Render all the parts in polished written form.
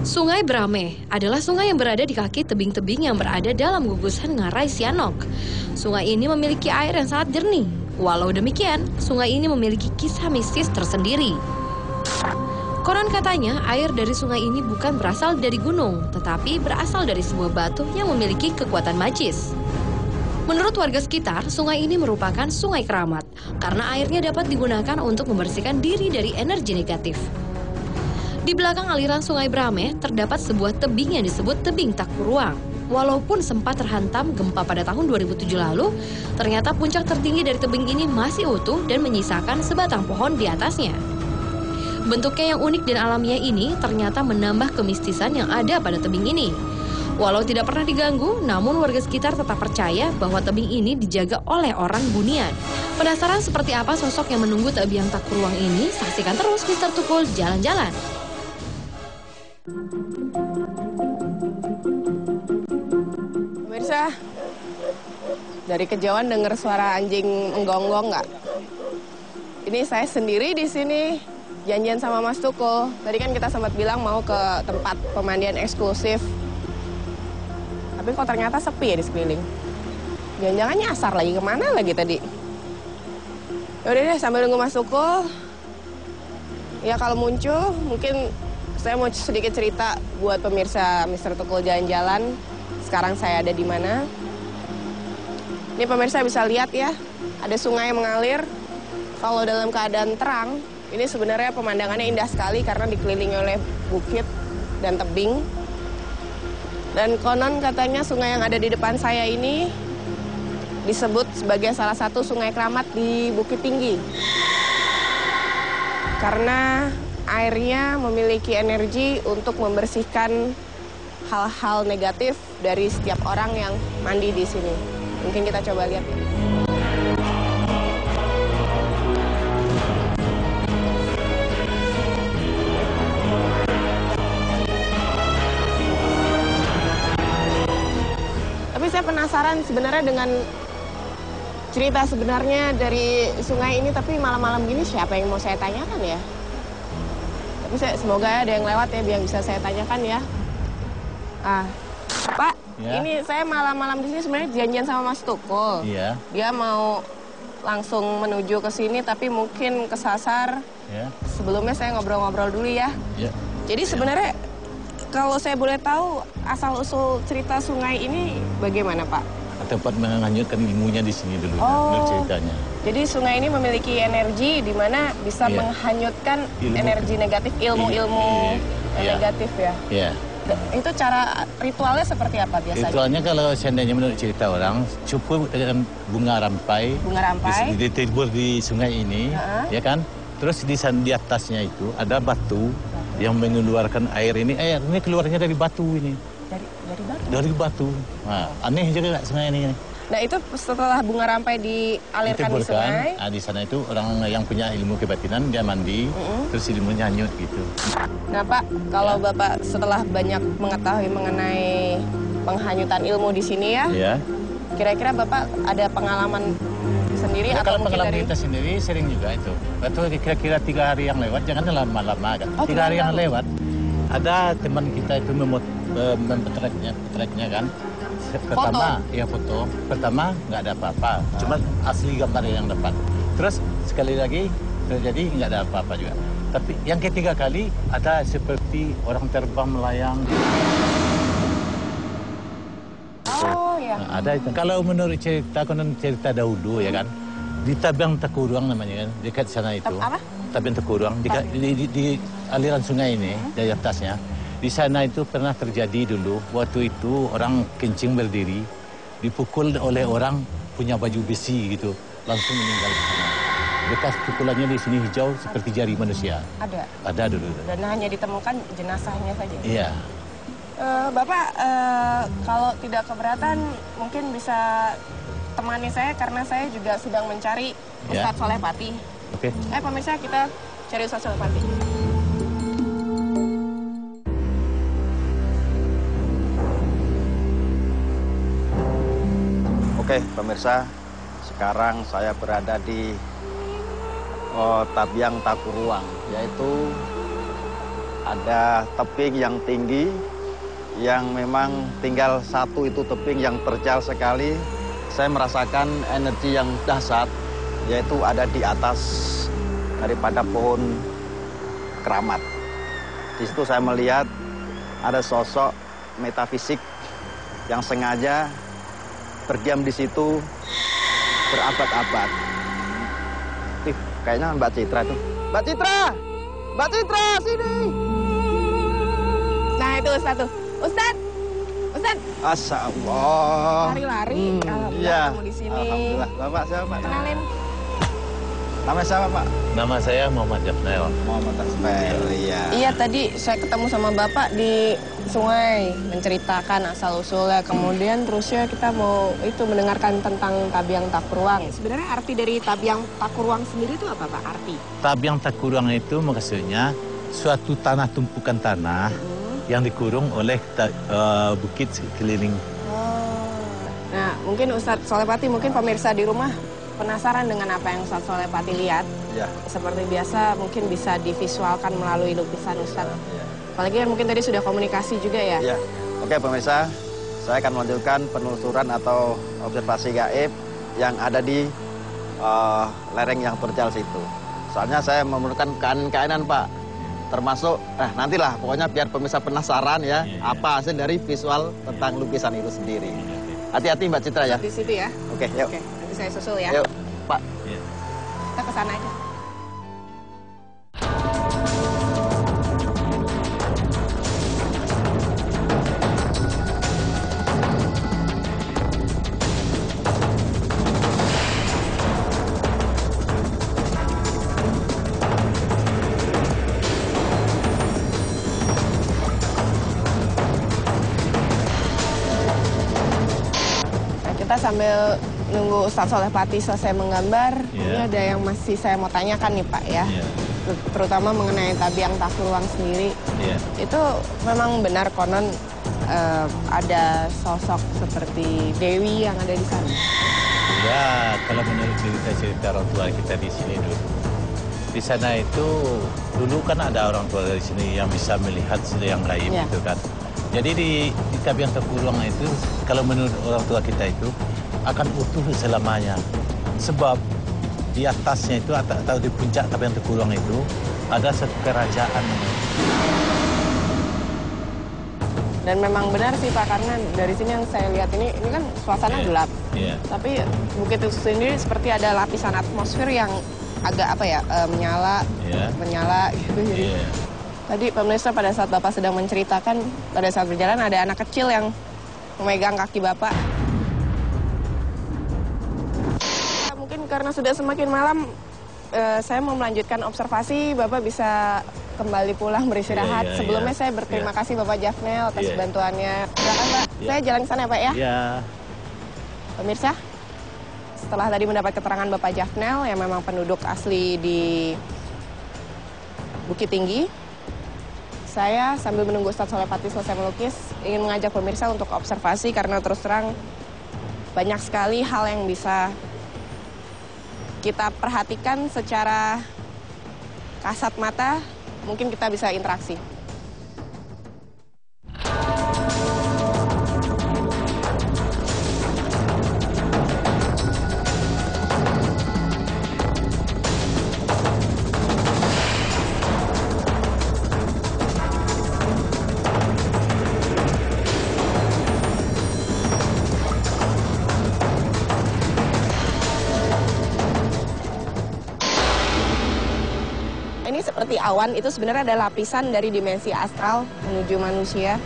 Sungai Brame adalah sungai yang berada di kaki tebing-tebing yang berada dalam gugusan Ngarai Sianok. Sungai ini memiliki air yang sangat jernih. Walau demikian, sungai ini memiliki kisah mistis tersendiri. Konon katanya, air dari sungai ini bukan berasal dari gunung, tetapi berasal dari sebuah batu yang memiliki kekuatan magis. Menurut warga sekitar, sungai ini merupakan sungai keramat, karena airnya dapat digunakan untuk membersihkan diri dari energi negatif. Di belakang aliran sungai Brame, terdapat sebuah tebing yang disebut Tebing Takuruang. Walaupun sempat terhantam gempa pada tahun 2007 lalu, ternyata puncak tertinggi dari tebing ini masih utuh dan menyisakan sebatang pohon di atasnya. Bentuknya yang unik dan alamiah ini ternyata menambah kemistisan yang ada pada tebing ini. Walau tidak pernah diganggu, namun warga sekitar tetap percaya bahwa tebing ini dijaga oleh orang Bunian. Penasaran seperti apa sosok yang menunggu tebing Takuruang ini? Saksikan terus Mister Tukul Jalan-Jalan. Pemirsa, dari kejauhan dengar suara anjing menggonggong nggak? Ini saya sendiri di sini, janjian sama Mas Tukul. Tadi kan kita sempat bilang mau ke tempat pemandian eksklusif. Tapi kok ternyata sepi ya di sekeliling. Jangan-jangan nyasar lagi, kemana lagi tadi? Yaudah deh, sambil nunggu Mas Tukul. Ya kalau muncul, mungkin saya mau sedikit cerita buat pemirsa Mister Tukul Jalan-Jalan. Sekarang saya ada di mana? Ini pemirsa bisa lihat ya, ada sungai yang mengalir. Kalau dalam keadaan terang, ini sebenarnya pemandangannya indah sekali karena dikelilingi oleh bukit dan tebing. Dan konon katanya sungai yang ada di depan saya ini disebut sebagai salah satu sungai keramat di Bukit Tinggi. Karena airnya memiliki energi untuk membersihkan hal-hal negatif dari setiap orang yang mandi di sini. Mungkin kita coba lihat ya. Tapi saya penasaran sebenarnya dengan cerita sebenarnya dari sungai ini, tapi malam-malam gini siapa yang mau saya tanyakan ya? Tapi semoga ada yang lewat ya biar bisa saya tanyakan ya. Pak, ya. Ini saya malam-malam di sini sebenarnya janjian sama Mas Tukul. Iya. Dia mau langsung menuju ke sini tapi mungkin kesasar. Ya. Sebelumnya saya ngobrol-ngobrol dulu ya. Ya. Jadi sebenarnya kalau saya boleh tahu asal-usul cerita sungai ini bagaimana, Pak? Tempat menghanyutkan ilmunya di sini dulu, menurut ceritanya. Jadi sungai ini memiliki energi di mana bisa menghanyutkan energi negatif, ilmu-ilmu negatif ya? Iya. Itu cara ritualnya seperti apa biasanya? Ritualnya kalau seandainya menurut cerita orang, cukup dengan bunga rampai. Bunga rampai? Ditibur di sungai ini, ya kan? Terus di atasnya itu ada batu yang mengeluarkan air ini. Air ini keluarnya dari batu ini. Dari batu? Dari batu. Nah, aneh juga nggak sungai ini. Nah itu setelah bunga rampai dialirkan di sungai? Nah, di sana itu orang yang punya ilmu kebatinan dia mandi, terus ilmunya hanyut gitu. Nah Pak, kalau Bapak setelah banyak mengetahui mengenai penghanyutan ilmu di sini ya, kira-kira Bapak ada pengalaman sendiri atau kalau mungkin pengalaman dari... kita sendiri sering juga itu. Atau kira-kira 3 hari yang lewat, jangan lama-lama kan. 3 hari yang lewat, ada teman kita itu memotretnya kan. Pertama, foto. Pertama nggak ada apa-apa, cuma asli gambar yang dapat. Terus sekali lagi terjadi nggak ada apa-apa juga. Tapi yang ketiga kali ada seperti orang terbang melayang. Oh ya. Nah, ada itu. Kalau menurut cerita dahulu ya kan, di Tebing Takuruang namanya kan, dekat sana itu. Apa? Tebing Takuruang di aliran sungai ini dari atasnya. Di sana itu pernah terjadi dulu, waktu itu orang kencing berdiri, dipukul oleh orang punya baju besi gitu, langsung meninggal di sana. Bekas pukulannya di sini hijau seperti jari manusia. Ada? Ada dulu. Dan hanya ditemukan jenazahnya saja? Iya. Bapak, kalau tidak keberatan, mungkin bisa temani saya karena saya juga sedang mencari Ustadz Soleh Pati. Oke. Pemirsa, kita cari Ustadz Soleh Pati. Oke, pemirsa, sekarang saya berada di Tabiang Takuruang, yaitu ada tebing yang tinggi, yang memang tinggal satu itu tebing yang terjal sekali. Saya merasakan energi yang dahsyat, yaitu ada di atas daripada pohon keramat. Di situ saya melihat ada sosok metafisik yang sengaja berdiam di situ berabad-abad. Kayaknya Mbak Citra tuh. Mbak Citra! Mbak Citra, sini! Nah itu Ustadz tuh. Ustadz! Ustadz! Masya Allah. Lari-lari. Alhamdulillah Iya. kamu di sini. Alhamdulillah. Bapak siapa, Pak? Kenalin. Namanya siapa, Pak? Nama saya Muhammad Jafnel. Muhammad Asfel, iya. Iya tadi saya ketemu sama Bapak di sungai menceritakan asal-usulnya. Kemudian terusnya kita mau itu mendengarkan tentang Tabiang Takuruang. Sebenarnya arti dari Tabiang Takuruang sendiri itu apa Pak? Arti? Tabiang Takuruang itu maksudnya suatu tanah tumpukan tanah yang dikurung oleh bukit sekeliling. Nah mungkin Ustadz Solepati, mungkin pemirsa di rumah penasaran dengan apa yang Ustadz Solepati lihat. Iya. Seperti biasa mungkin bisa divisualkan melalui lukisan Ustadz. Iya. Apalagi kan mungkin tadi sudah komunikasi juga ya. Iya. Oke, pemirsa, saya akan melanjutkan penelusuran atau observasi gaib yang ada di lereng yang terjal situ. Soalnya saya memerlukan kain-kainan, Pak. Termasuk, nantilah pokoknya biar pemirsa penasaran ya, apa hasil dari visual tentang lukisan itu sendiri. Hati-hati Mbak Citra ya. Di situ ya. Oke, yuk. Oke, nanti saya susul ya. Yuk, Pak. Kita ke sana aja. Kita sambil nunggu Ustadz Solepati selesai menggambar, ini ada yang masih saya mau tanyakan nih Pak ya. Terutama mengenai Tabiang Takuruang sendiri. Itu memang benar konon ada sosok seperti Dewi yang ada di sana? Ya, kalau menurut cerita orang tua kita di sini dulu. Di sana itu dulu kan ada orang tua dari sini yang bisa melihat yang gaib gitu kan. Jadi di Tabiang Takuruang itu, kalau menurut orang tua kita itu, akan utuh selamanya. Sebab di atasnya itu, atau di puncak Tabiang Takuruang itu, ada satu kerajaan. Dan memang benar sih Pak, karena dari sini yang saya lihat ini kan suasana gelap. Tapi bukit itu sendiri seperti ada lapisan atmosfer yang agak menyala gitu. Jadi tadi pemirsa pada saat Bapak sedang menceritakan, pada saat berjalan ada anak kecil yang memegang kaki Bapak. Mungkin karena sudah semakin malam, saya mau melanjutkan observasi, Bapak bisa kembali pulang beristirahat. Sebelumnya saya berterima kasih Bapak Jafnel atas bantuannya. Silakan Pak, saya jalan ke sana Pak ya. Pemirsa, setelah tadi mendapat keterangan Bapak Jafnel yang memang penduduk asli di Bukit Tinggi, saya sambil menunggu Ustadz Solepati selesai melukis, ingin mengajak pemirsa untuk observasi karena terus terang banyak sekali hal yang bisa kita perhatikan secara kasat mata, mungkin kita bisa interaksi. Ini seperti awan, itu sebenarnya ada lapisan dari dimensi astral menuju manusia.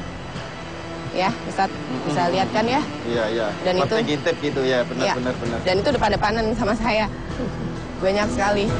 Ya, Ustadz bisa lihat kan ya? Iya. Dan itu ngintip gitu ya, benar. Dan itu depan-depanan sama saya. Banyak sekali.